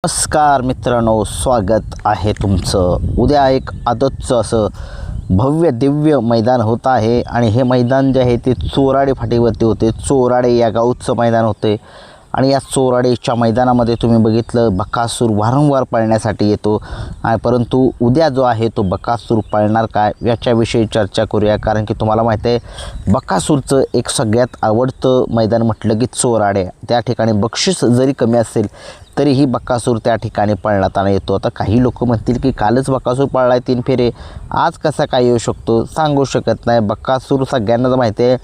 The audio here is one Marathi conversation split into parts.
नमस्कार मित्रांनो, स्वागत आहे तुमचं। उद्या एक आदतचं असं भव्य दिव्य मैदान होत आहे आणि हे मैदान जे आहे ते चोराडे फाटीवरती होते। चोराडे या गावचं मैदान होते आणि या चोराडेच्या मैदानामध्ये तुम्ही बघितलं बकासूर वारंवार पळण्यासाठी येतो परंतु उद्या जो आहे तो बकासूर पळणार काय याच्याविषयी चर्चा करूया। कारण की तुम्हाला माहिती आहे बकासूरचं एक सगळ्यात आवडतं मैदान म्हटलं की चोराडे। त्या ठिकाणी बक्षीस जरी कमी असेल तरीही बकासूर त्या ठिकाणी पळताना येतो। आता काही लोक म्हणतील की कालच बकासूर पळलाय 3 फेरे, आज कसा काय येऊ शकतो, सांगू शकत नाही। बकासूर सगळ्यांनाच माहिती आहे,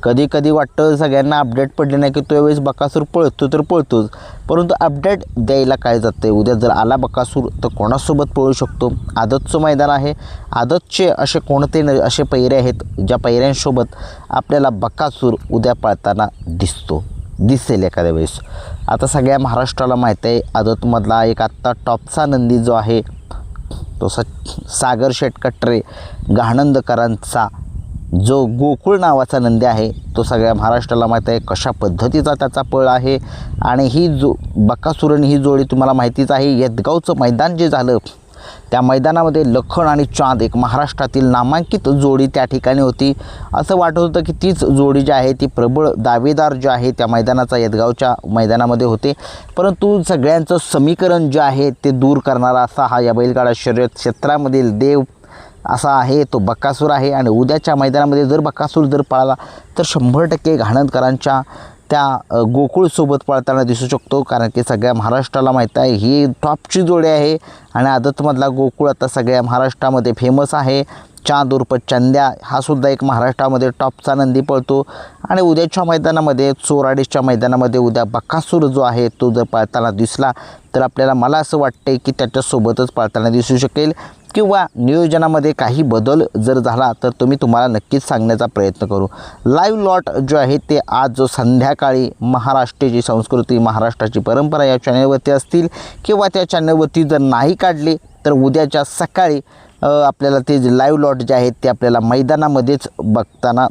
कधी कधी वाटतं सगळ्यांना अपडेट पडले नाही की तो वेळेस बकासूर पळतो तर पळतोच, परंतु अपडेट द्यायला काय जाते। उद्या जर आला बकासूर तर कोणासोबत पळू शकतो। आदतचं मैदान आहे, आदतचे असे कोणते असे पैरे आहेत ज्या पैऱ्यांसोबत आपल्याला बकासूर उद्या पळताना दिसेल एखाद्या वेळेस। आता सगळ्या महाराष्ट्राला माहीत आहे आदतमधला एक आत्ता टॉपचा नंदी जो आहे तो सागर शेठ कटरे गहाणंदकरांचा जो गोकुळ नावाचा नंदी आहे तो सगळ्या महाराष्ट्राला माहीत आहे कशा पद्धतीचा त्याचा पळ आहे। आणि ही बकासूरन ही जोडी तुम्हाला माहितीच आहे। येदगावचं मैदान जे झालं त्या मैदानामध्ये लखन आणि चांद एक महाराष्ट्रातील नामांकित जोडी त्या ठिकाणी होती। असं वाटत होतं की तीच जोडी जी आहे ती प्रबळ दावेदार जो आहे त्या मैदानाचा येदगावच्या मैदानामध्ये होते, परंतु सगळ्यांचं समीकरण जे आहे ते दूर करणारा असा हा या बैलगाडा शर्यत क्षेत्रामधील देव असा आहे तो बकासूर आहे। आणि उद्याच्या मैदानामध्ये जर बकासूर जर पळाला तर 100% घाणंदकरांच्या त्या गोकुळसोबत पळताना दिसू शकतो। कारण की सगळ्या महाराष्ट्राला माहीत आहे ही टॉपची जोडी आहे आणि आदतमधला गोकुळ आता सगळ्या महाराष्ट्रामध्ये फेमस आहे। चांद उर्फ चंद्या हा सुद्धा एक महाराष्ट्रामध्ये टॉपचा नंदी पळतो। आणि उद्याच्या मैदानामध्ये चोराडेच्या मैदानामध्ये उद्या बकासूर जो आहे तो जर पळताना दिसला तर आपल्याला मला असं वाटते की त्याच्यासोबतच पळताना दिसू शकेल किंवा नियोजनामध्ये काही बदल जर झाला तर तुम्हाला नक्कीच सांगण्याचा प्रयत्न करू। लाईव्ह लॉट जो आहे ते आज जो संध्याकाळी महाराष्ट्राची संस्कृती महाराष्ट्राची परंपरा या चॅनलवरती असतील किंवा त्या चॅनलवरती जर नाही काढले तर उद्याच्या सकाळी आपल्याला ते लाईव्ह लॉट जे आहेत ते आपल्याला मैदानामध्येच बघताना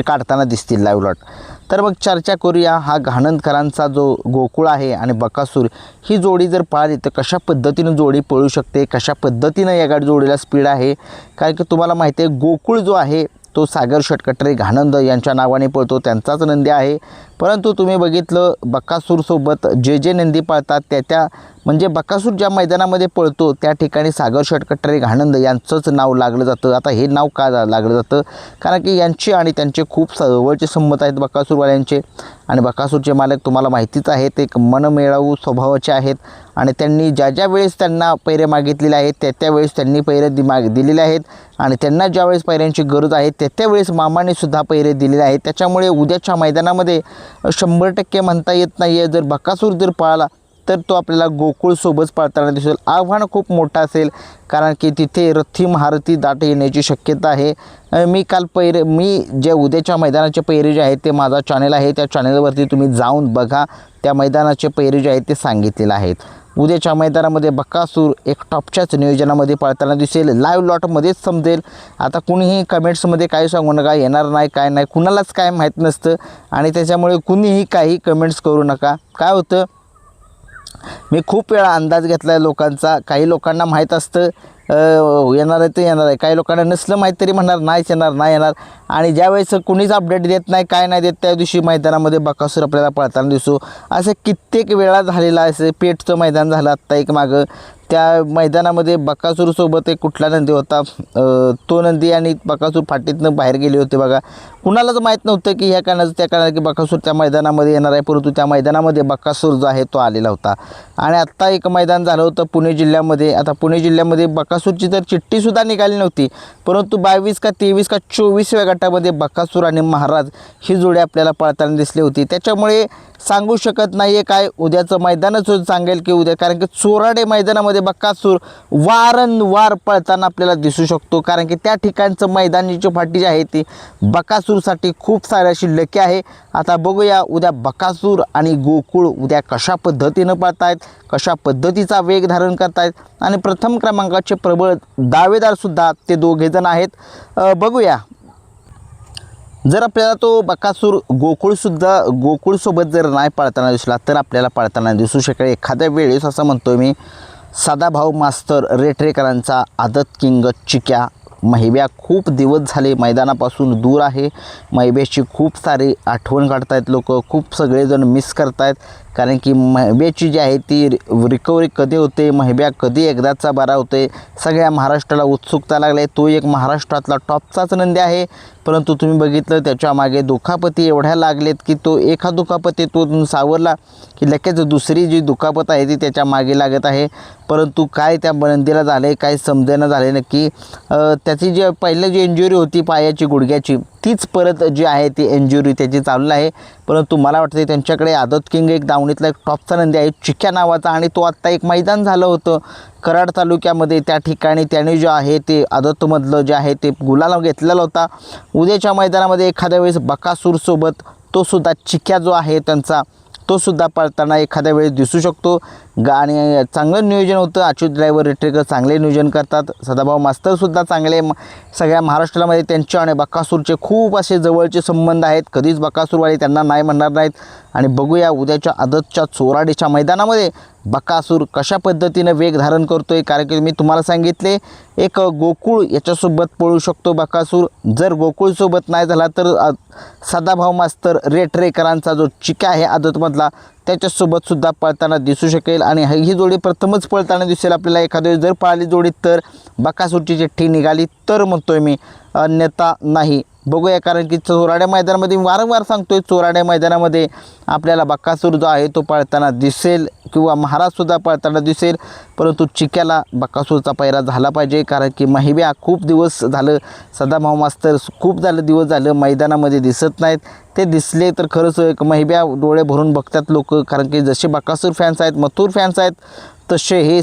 काढताना दिसतील लाईव्ह लॉट। तर मग चर्चा करूया हा घाणंदकरांचा जो गोकुळ आहे आणि बकासूर ही जोडी जर पळाली तर कशा पद्धतीनं जोडी पळू शकते, कशा पद्धतीनं या गाडी जोडीला स्पीड आहे। कारण की तुम्हाला माहिती आहे गोकुळ जो आहे तो सागर शेठ कटरे घाणंद यांच्या नावाने पळतो, त्यांचाच नंदी आहे। परंतु तुम्ही बघितलं बकासूरसोबत जे नंदी पळतात त्या म्हणजे बकासूर ज्या मैदानामध्ये पळतो त्या ठिकाणी सागर शेठ कटरे घाणंद यांचंच नाव लागलं जातं। आता हे नाव का लागलं जातं कारण की यांचे आणि त्यांचे खूप जवळचे संबंध आहेत बकासूरवाल्यांचे। आणि बकासूरचे मालक तुम्हाला माहितीच आहेत, एक मनमिळावू स्वभावाचे आहेत आणि त्यांनी ज्या वेळेस त्यांना पैरे मागितलेले आहेत त्यावेळेस त्यांनी पैरे दिलेले आहेत आणि त्यांना ज्यावेळेस पैऱ्यांची गरज आहे त्यावेळेस मामाने सुद्धा पैरे दिलेले आहेत। त्याच्यामुळे उद्याच्या मैदानामध्ये 100% म्हणता येत नाही आहे जर बकासूर जर पळाला तर तो आपल्याला गोकुळसोबत पळताना दिसेल। आव्हान खूप मोठं असेल कारण की तिथे रथी महारथी दाट येण्याची शक्यता आहे। मी जे उद्याच्या मैदानाचे पैरे जे आहेत ते माझा चॅनल आहे त्या चॅनलवरती तुम्ही जाऊन बघा, त्या मैदानाचे पैरे जे आहेत ते सांगितलेले आहेत। उद्याच्या मैदानामध्ये बकासूर एक टॉपच्याच नियोजनामध्ये पळताना दिसेल, लाईव्ह लॉटमध्येच समजेल। आता कुणीही कमेंट्समध्ये काय सांगू नका, येणार नाही काय नाही कुणालाच काय माहीत नसतं आणि त्याच्यामुळे कुणीही काही कमेंट्स करू नका। काय होतं मी खूप वेळा अंदाज घेतला आहे लोकांचा, काही लोकांना माहीत असतं येणार आहे ते येणार आहे, काही लोकांना नसलं माहीत तरी म्हणणार नाही येणार आणि ज्यावेळेस कुणीच अपडेट देत नाही काय नाही देत त्या दिवशी मैदानामध्ये बकासूर आपल्याला पळताना दिसतो। असं कित्येक वेळा झालेलं आहे। असं पेठचं मैदान झालं आत्ता एक मागं, त्या मैदानामध्ये बकासूरसोबत एक कुठला नंदी होता तो नंदी आणि बकासूर फाटीतनं बाहेर गेले होते बघा। कुणालाच माहीत नव्हतं की ह्या कारणाचं त्या कारणाने की बकासूर त्या मैदानामध्ये येणार आहे, परंतु त्या मैदानामध्ये बकासूर जो आहे तो आलेला होता। आणि आत्ता एक मैदान झालं होतं पुणे जिल्ह्यामध्ये, आता पुणे जिल्ह्यामध्ये बकासूरची तर चिठ्ठीसुद्धा निघाली नव्हती, परंतु 22 का 23 का 24व्या गटामध्ये बकासूर आणि महाराज ही जोडी आपल्याला पळताना दिसली होती। त्याच्यामुळे सांगू शकत नाही आहे काय उद्याचं मैदानच सांगेल की उद्या, कारण की चोराडे मैदानामध्ये बकासूर वारंवार पळताना आपल्याला दिसू शकतो। कारण की त्या ठिकाणचं मैदानाची फाटी जी आहे ती बकासूरसाठी खूप सारी अशी लकी आहे। आता बघूया उद्या बकासूर आणि गोकुळ उद्या कशा पद्धतीनं पळतायत, कशा पद्धतीचा वेग धारण करतायत आणि प्रथम क्रमांकाचे प्रबळ दावेदारसुद्धा ते दोघेजण आहेत। बघूया जर आपल्याला तो बकासूर गोकुळसोबत जर नाही पाळताना दिसला तर आपल्याला पाळताना दिसू शकेल एखाद्या वेळेस. असं म्हणतो मी, सदाभाऊ मास्तर रेटरेकरांचा आदत किंग चिक्या महिब्या खूप दिवस झाले मैदानापासून दूर आहे. महिब्याची खूप सारी आठवण काढतायत लोक, खूप सगळेजण मिस करतायत. कारण की महिब्याची जी आहे ती रिकव्हरी कधी होते, महिब्या कधी एकदाचा बरा होते, सगळ्या महाराष्ट्राला उत्सुकता लागली. तो एक महाराष्ट्रातला टॉपचाच नंदी आहे. परंतु तुम्ही बघितलं त्याच्या मागे दुखापती एवढ्या लागलेत की तो एका दुखापती तो सावरला की लगेच दुसरी जी दुखापत आहे ती त्याच्या मागे लागत आहे. परंतु काय त्या नंदीला झाले काय समजेना झाले नक्की. त्याची जी पहिलं जी इंजुरी होती पायाची गुडघ्याची तीच परत जी आहे ती इंजुरी त्याची चालू आहे. परंतु मला वाटतं त्यांच्याकडे आदत किंग एक दावणीतला एक टॉपचा नंदी आहे चिक्या नावाचा, आणि तो आत्ता एक मैदान झालं होतं कराड तालुक्यामध्ये. त्या ठिकाणी त्याने जे आहे ते आदतमधलं जे आहे ते गुलाल घेतलेला होता. उद्याच्या मैदानामध्ये एखाद्या वेळेस बकासूरसोबत तो सुद्धा चिक्या जो आहे त्यांचा तो सुद्धा पळताना एखाद्या वेळेस दिसू शकतो. आणि चांगलं नियोजन होतं. अच्युत ड्रायव्हर रेटरेकर चांगले नियोजन करतात. सदाभाऊ मास्तरसुद्धा चांगले, सगळ्या महाराष्ट्रामध्ये त्यांच्या आणि बकासूरचे खूप असे जवळचे संबंध आहेत. कधीच बकासूरवाले त्यांना नाही म्हणणार नाहीत. आणि बघूया उद्याच्या आदतच्या चोराडीच्या मैदानामध्ये बकासूर कशा पद्धतीनं वेग धारण करतो आहे. कारण की मी तुम्हाला सांगितले एक गोकुळ याच्यासोबत पळू शकतो बकासूर. जर गोकुळसोबत नाही झाला तर सदाभाऊ मास्तर रेटरेकरांचा जो चिक्या आहे आदतमधला त्याच्यासोबतसुद्धा पळताना दिसू शकेल. आणि ही जोडी प्रथमच पळताना दिसेल आपल्याला. एखाद्या जर पळाली जोडी तर बकासूरची चिठ्ठी निघाली तर म्हणतोय मी, अन्यथा नाही. बघूया, कारण की चोराड्या मैदानामध्ये वारंवार सांगतोय चोराड्या मैदानामध्ये आपल्याला बकासूर जो आहे तो पळताना दिसेल किंवा महाराजसुद्धा पळताना दिसेल. परंतु चिक्याला बकासूरचा पैरा झाला पाहिजे. कारण की महिब्या खूप दिवस झालं, सदाभाऊ मास्तर खूप दिवस झालं मैदानामध्ये दिसत नाहीत. ते दिसले तर खरंच एक महिब्या डोळे भरून बघतात लोक. कारण की जसे बकासूर फॅन्स आहेत, मथुर फॅन्स आहेत, तसे हे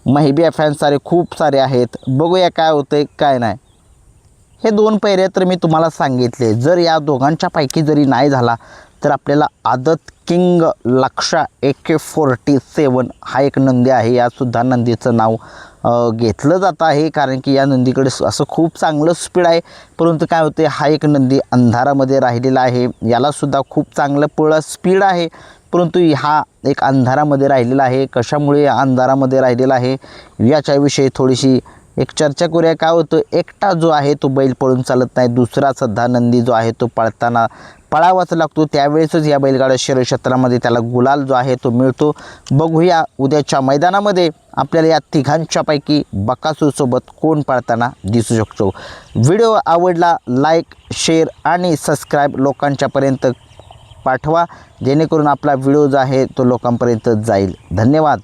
महिब्या फॅन्स सारे खूप सारे आहेत. बघूया काय होतं काय नाही. हे दोन पैरे तर मी तुम्हाला सांगितले. जर या दोघांच्यापैकी जरी नाही झाला तर आपल्याला आदत किंग लक्षा AK47 हा एक नंदी आहे. यासुद्धा नंदीचं नाव घेतलं जात आहे. कारण की या नंदीकडे असं खूप चांगलं स्पीड आहे. परंतु काय होते, हा एक नंदी अंधारामध्ये राहिलेला आहे. यालासुद्धा खूप चांगलं स्पीड आहे. परंतु हा एक अंधारामध्ये राहिलेला आहे. कशामुळे अंधारामध्ये राहिलेला आहे याच्याविषयी थोडीशी एक चर्चा करूया. काय होतं, एकटा जो आहे तो बैल पळून चालत नाही. दुसरा सध्या नंदी जो आहे तो पळताना पळावाच लागतो. त्यावेळेसच या बैलगाडा शर्यत क्षेत्रामध्ये त्याला गुलाल जो आहे तो मिळतो. बघूया उद्याच्या मैदानामध्ये आपल्याला या तिघांच्यापैकी बकासूरसोबत कोण पळताना दिसू शकतो. व्हिडिओ आवडला लाईक, शेअर आणि सबस्क्राईब लोकांच्यापर्यंत पाठवा, जेणेकरून आपला व्हिडिओ जो आहे तो लोकांपर्यंत जाईल. धन्यवाद.